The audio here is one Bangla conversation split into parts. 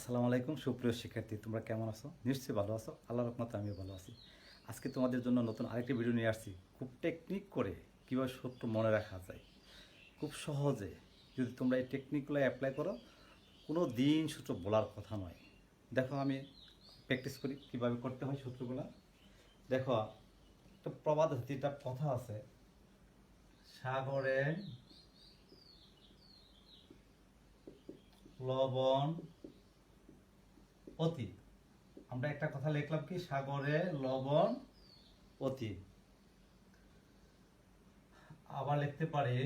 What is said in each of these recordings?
আসসালামু আলাইকুম সুপ্রিয় শিক্ষার্থী, তোমরা কেমন আছো? নিশ্চয়ই ভালো আছো। আল্লাহর রহমতে আমিও ভালো আছি। আজকে তোমাদের জন্য নতুন আরেকটি ভিডিও নিয়ে আসছি। খুব টেকনিক করে কীভাবে সূত্র মনে রাখা যায় খুব সহজে। যদি তোমরা এই টেকনিকগুলো অ্যাপ্লাই করো, কোনো দিন সূত্র বলার কথা নয়। দেখো, আমি প্র্যাকটিস করি কীভাবে করতে হয় সূত্রগুলো। দেখো, একটা প্রবাদ আছে, যেটা কথা আছে, সাগরে লবণ অতি। আমরা একটা কথা লিখলাম কি, সাগরে লবণ অতি। আবার লিখতে পারি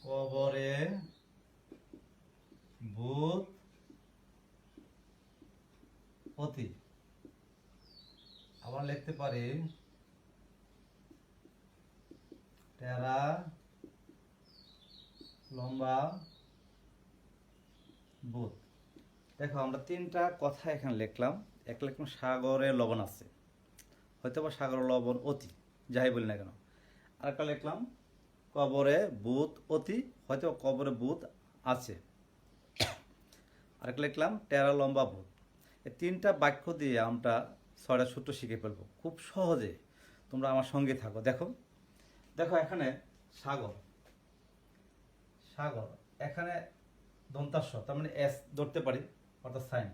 কবরে ভূত অতি। আবার লিখতে পারি টেরা লম্বা ভূত। দেখো, আমরা তিনটা কথা এখানে লিখলাম। একটা লিখলাম সাগরে লবণ আছে, হয়তো বা সাগরে লবণ অতি, যাই বলি না কেন। আরেকটা লিখলাম কবরে ভূত অতি, হয়তো কবরে ভূত আছে। আরেকটা লিখলাম টেরা লম্বা ভূত। এই তিনটা বাক্য দিয়ে আমরা 6টা সূত্র শিখে ফেলবো খুব সহজে। তোমরা আমার সঙ্গে থাকো। দেখো দেখো এখানে সাগর, সাগর এখানে দন্তাস্ব, তার মানে এস ধরতে পারি, অর্থাৎ সাইন।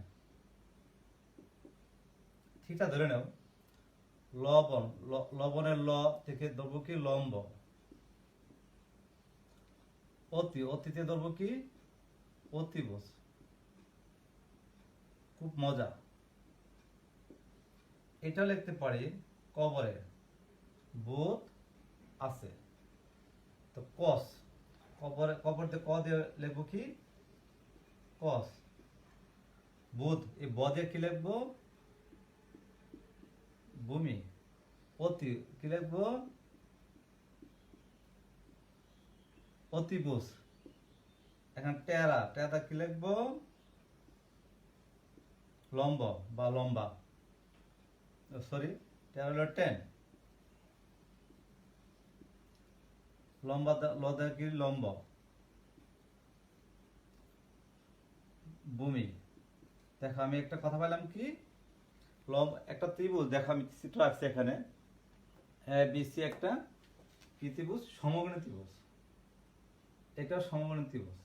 ঠিকটা ধরে নাও। লবণ, লবণের ল থেকে ধরবো কি লম্ব। অতি, অতিতে ধরবো কি অতিভুজ। খুব মজা। এটা লিখতে পারি কবরে ভূত আছে, তো কস। কবরে, কবরতে ক দিয়ে লিখবো কি কস। ভূত, এই ব দিয়ে কি লিখবো ভূমি। অতি কি লিখবো অতিভুজ। এখন টেরা, টেরা কি লিখবো লম্ব বা লম্বা। সরি, টেরা হলো 10, লম্বা লদা কি লম্ব। ভূমি। দেখো, আমি একটা কথা বললাম কি, একটা ত্রিভুজ। দেখো, আমি চিত্র রাখছি এখানে, এ বি সি একটা কি ত্রিভুজ, সমকোণী ত্রিভুজ। এটা সমকোণী ত্রিভুজ।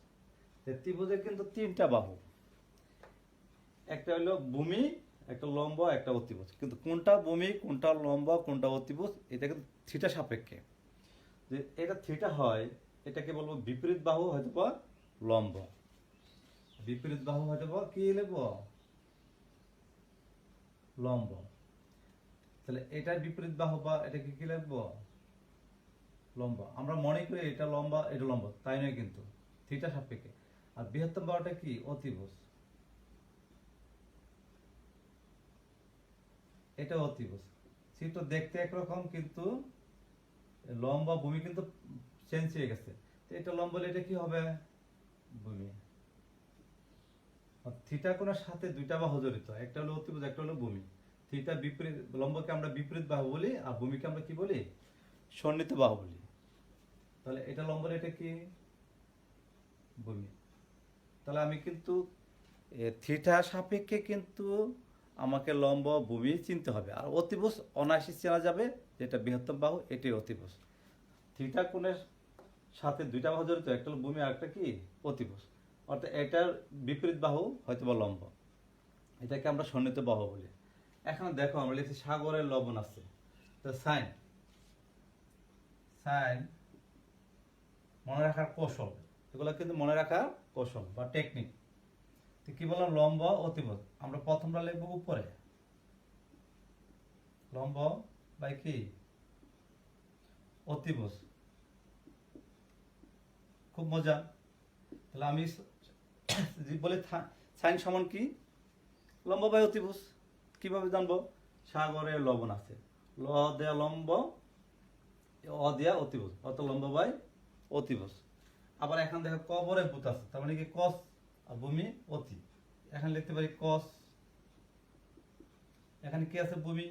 ত্রিভুজের কিন্তু তিনটা বাহু, একটা হলো ভূমি, একটা লম্ব, একটা অতিভুজ। কিন্তু কোনটা ভূমি, কোনটা লম্ব, কোনটা অতিভুজ, এটা কিন্তু থিটা সাপেক্ষে। যে এটা থিটা হয়, এটাকে বলবো বিপরীত বাহু, হয়তো বা লম্ব। বিপরীত বাহু হয়তো বা কি লিখবো লম্ব। তাহলে এটা বিপরীত বাহু, বা এটাকে কি লিখবো লম্ব। আমরা মনে করি এটা লম্বা, এটা লম্ব, তাই নয় কিন্তু, থিটা সাপেক্ষে। আর বৃহত্তম বাহুটা কি অতিভুজ, এটা অতিভুজ। চিত্র দেখতে একরকম, কিন্তু লম্বা ভূমি কিন্তু চেঞ্জ হয়ে গেছে। তো এটা লম্ব হলে এটা কি হবে ভূমি। থিটা কোণের সাথে দুইটা বাহু জড়িত, একটা হলো অতিভুজ, একটা হলো ভূমি। থিটা বিপরীত, লম্বকে আমরা বিপরীত বাহু বলি, আর ভূমিকে আমরা কি বলি সন্নিহিত বাহু বলি। তাহলে এটা লম্ব, এটা কি ভূমি। তাহলে আমি কিন্তু থিটা সাপেক্ষে কিন্তু আমাকে লম্ব ভূমি চিনতে হবে। আর অতিভুজ অনায়াসে চেনা যাবে, যেটা বৃহত্তম বাহু, এটাই অতিভুজ। থিটা কোণের সাথে দুইটা বাহু জড়িত, একটা হলো ভূমি আর একটা কি অতিভুজ। অর্থাৎ এটার বিপরীত বাহু হয়তো বা লম্ব, এটাকে আমরা সন্নিহিত বাহু বলি। এখন দেখো, আমরা লিখছি সাগরের লবণ আছে, তো সাইন, সাইন মনে রাখার কৌশল। এগুলো কিন্তু মনে রাখার কৌশল বা টেকনিক। তো কি বললাম, লম্ব অতিভুজ। আমরা প্রথমটা লিখবো উপরে, লম্ব বাই কি অতিভুজ। খুব মজা। তাহলে আমি বলে সাইন সমান কি লম্ব বাই অতিভুজ। কিভাবে জানবো, সাগরে লবণ আছে, ল দেয়া লম্ব, অ দেয়া অতিভুজ, অত লম্ব বাই অতিভুজ। আবার এখন দেখো কবরে ভূত আছে, তার মানে কি কস, আর ভূমি অতি। এখন লিখতে পারি কস। এখানে কি আছে ভূমি,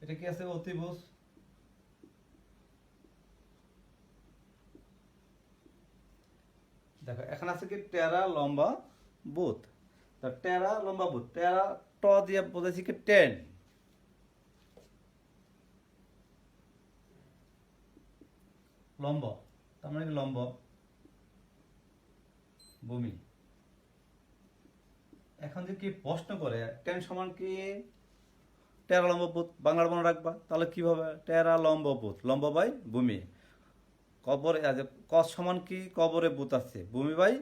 এটা কি আছে অতিভুজ। দেখো এখানে আছে কি টেরা লম্বা বুথ, তা টেরা লম্বা বুথ, টেরা ট দিয়ে বোঝাচ্ছি কি 10, লম্ব তার মানে কি লম্ব ভূমি। এখন যদি কি প্রশ্ন করে 10 সমান কি টেরা লম্ব বুথ, বাংলার মনে রাখবা, তাহলে কিভাবে টেরা লম্ব বুথ, লম্ব বাই ভূমি। কবরে কস সমান কি কবরে বুথ আছে, ভূমি বাই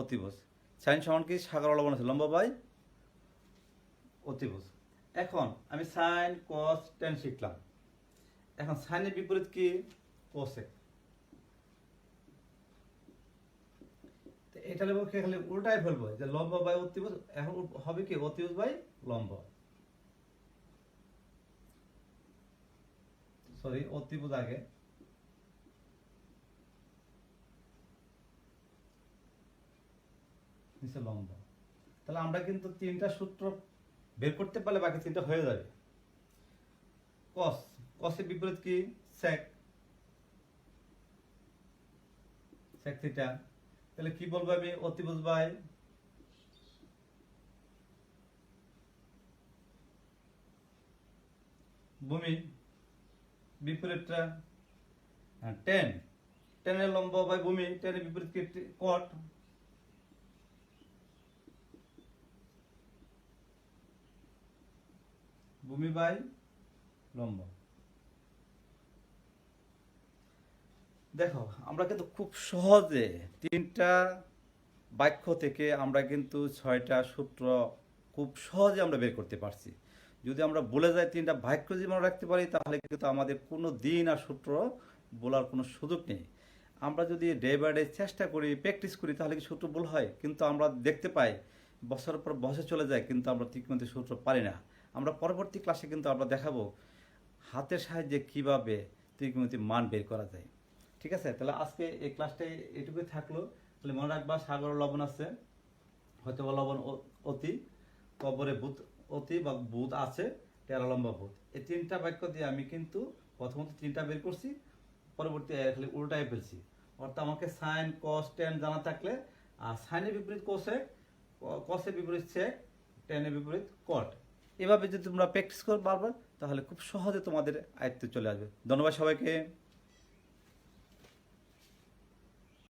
অতিভুজ। সাইন সমান কি সাগর লবণ আছে, লম্ব বাই অতিভুজ। এখন আমি সাইন কস টেন শিখলাম, এখন সাইনের বিপরীত কি কোসেক। এটা লেবো খালি উল্টাই ফেলবো যে লম্ব বাই অতিভুজ, এখন হবে কি অতিভুজ বাই লম্ব, সরি অতিভুজ আগে, নিচে লম্ব। তাহলে আমরা কিন্তু 3টা সূত্র বের করতে পারলে বাকি 3টা হয়ে যাবে। কস, কসের বিপরীত কি সেক, সেক থিটা। তাহলে কি বলবো আমি অতিভুজ বাই ভূমি, বিপরীতটা 10, 10 লম্ব বাই ভূমি, 10 বিপরীত কি কট, ভূমি বাই লম্ব। দেখো আমরা কিন্তু খুব সহজে 3টা বাক্য থেকে আমরা কিন্তু 6টা সূত্র খুব সহজে আমরা বের করতে পারছি। যদি আমরা বলে যাই 3টা বাক্য যদি মনে রাখতে পারি, তাহলে কিন্তু আমাদের কোনো দিন আর সূত্র বলার কোনো সুযোগ নেই। আমরা যদি ডে বাই ডে চেষ্টা করি, প্র্যাকটিস করি, তাহলে কি সূত্র ভুল হয়? কিন্তু আমরা দেখতে পাই বছরের পর বছর চলে যায়, কিন্তু আমরা ঠিকমতো সূত্র পারি না। আমরা পরবর্তী ক্লাসে কিন্তু আমরা দেখাবো হাতের সাহায্যে কিভাবে ত্রিকোণমিতি মান বের করা যায়। ঠিক আছে, তাহলে আজকে এই ক্লাসটাই এটুকুই থাকলো। তাহলে মনে রাখবা সাগর লবণ আছে, হয়তো বা লবণ অতি, কবরে ভূত অতি বা ভূত আছে, টেরা লম্বা ভূত। এই 3টা বাক্য দিয়ে আমি কিন্তু প্রথমত 3টা বের করছি, পরবর্তী খালি উল্টায় ফেলছি। অর্থাৎ আমাকে সাইন কস টেন জানা থাকলে, আর সাইনের বিপরীত কোসেক, কসের বিপরীত সেক, টেনের বিপরীত কট, এভাবে যদি তোমরা প্র্যাকটিস করতে পারবে, তাহলে খুব সহজে তোমাদের আয়ত্তে চলে আসবে। ধন্যবাদ সবাইকে।